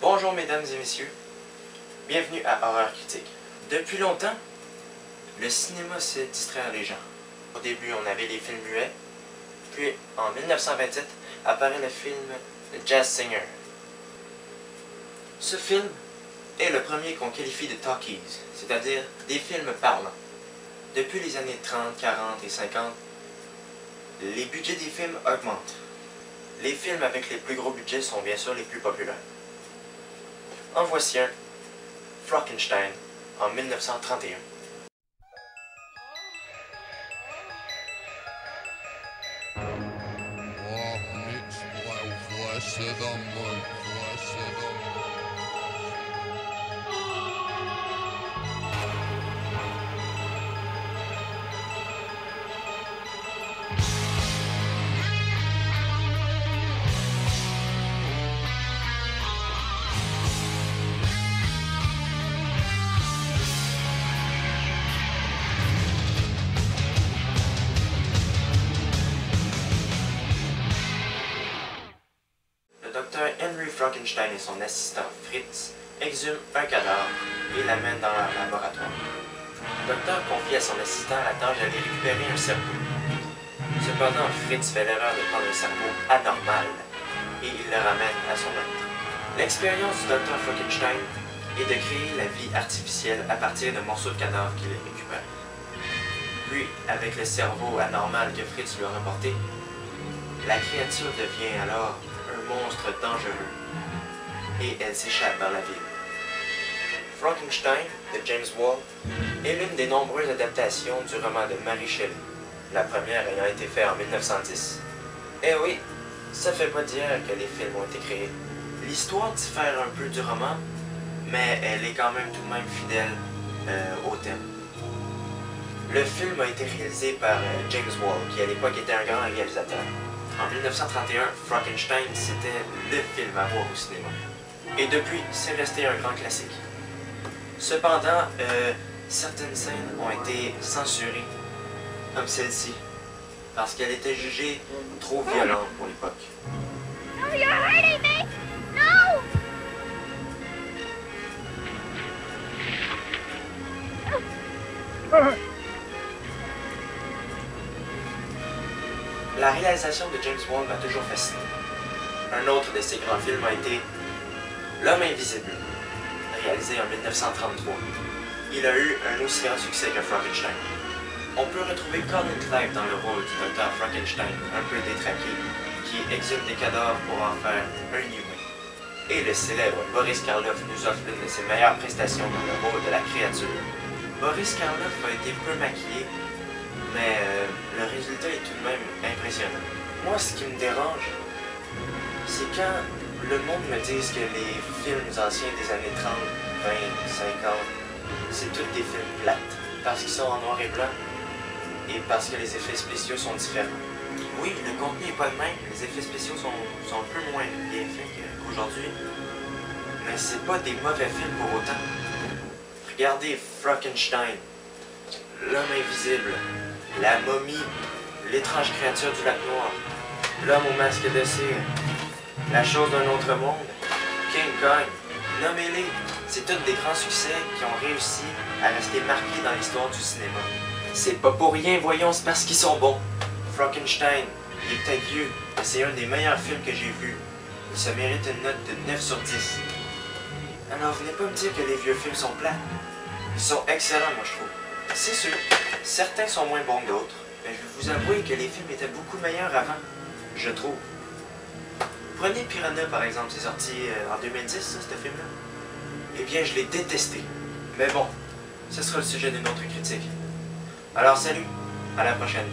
Bonjour mesdames et messieurs, bienvenue à Horreur Critique. Depuis longtemps, le cinéma sait distraire les gens. Au début, on avait les films muets, puis en 1927 apparaît le film The Jazz Singer. Ce film est le premier qu'on qualifie de talkies, c'est-à-dire des films parlants. Depuis les années 30, 40 et 50, les budgets des films augmentent. Les films avec les plus gros budgets sont bien sûr les plus populaires. En voici un, Frankenstein, en 1931. Dr. Henry Frankenstein et son assistant Fritz exhument un cadavre et l'amènent dans leur laboratoire. Le docteur confie à son assistant la tâche d'aller récupérer un cerveau. Cependant, Fritz fait l'erreur de prendre un cerveau anormal et il le ramène à son maître. L'expérience du Dr. Frankenstein est de créer la vie artificielle à partir de morceaux de cadavre qu'il récupère. Puis, avec le cerveau anormal que Fritz lui a rapporté, la créature devient alors un monstre dangereux et elle s'échappe dans la ville. Frankenstein de James Whale est l'une des nombreuses adaptations du roman de Mary Shelley, la première ayant été faite en 1910. Eh oui, ça fait pas d'hier que les films ont été créés. L'histoire diffère un peu du roman, mais elle est quand même tout de même fidèle au thème. Le film a été réalisé par James Whale, qui à l'époque était un grand réalisateur. En 1931, Frankenstein, c'était le film à voir au cinéma. Et depuis, c'est resté un grand classique. Cependant, certaines scènes ont été censurées, comme celle-ci, parce qu'elle était jugée trop violente pour l'époque. No, you're hurting me! No! La réalisation de James Whale m'a toujours fasciné. Un autre de ses grands films a été L'Homme Invisible, réalisé en 1933. Il a eu un aussi grand succès que Frankenstein. On peut retrouver Colin Clive dans le rôle du docteur Frankenstein, un peu détraqué, qui exhume des cadavres pour en faire un humain. Et le célèbre Boris Karloff nous offre l'une de ses meilleures prestations dans le rôle de la créature. Boris Karloff a été peu maquillé, mais le résultat est tout de même impressionnant. Moi, ce qui me dérange, c'est quand le monde me dit que les films anciens des années 30, 20, 50, c'est tous des films plates, parce qu'ils sont en noir et blanc, et parce que les effets spéciaux sont différents. Oui, le contenu n'est pas le même, les effets spéciaux sont un peu moins bien faits qu'aujourd'hui, mais c'est pas des mauvais films pour autant. Regardez Frankenstein, L'Homme Invisible, La Momie, L'étrange créature du lac noir, L'Homme au masque de cire, La chose d'un autre monde, King Kong, nommez-les, c'est tous des grands succès qui ont réussi à rester marqués dans l'histoire du cinéma. C'est pas pour rien, voyons, c'est parce qu'ils sont bons. Frankenstein, il est peut-être vieux, mais c'est un des meilleurs films que j'ai vus. Il se mérite une note de 9 sur 10. Alors venez pas me dire que les vieux films sont plats. Ils sont excellents, moi je trouve. C'est sûr, certains sont moins bons que d'autres, mais je vais vous avouer que les films étaient beaucoup meilleurs avant, je trouve. Prenez Piranha par exemple, c'est sorti en 2010, ça, ce film-là. Eh bien, je l'ai détesté. Mais bon, ce sera le sujet d'une autre critique. Alors salut, à la prochaine.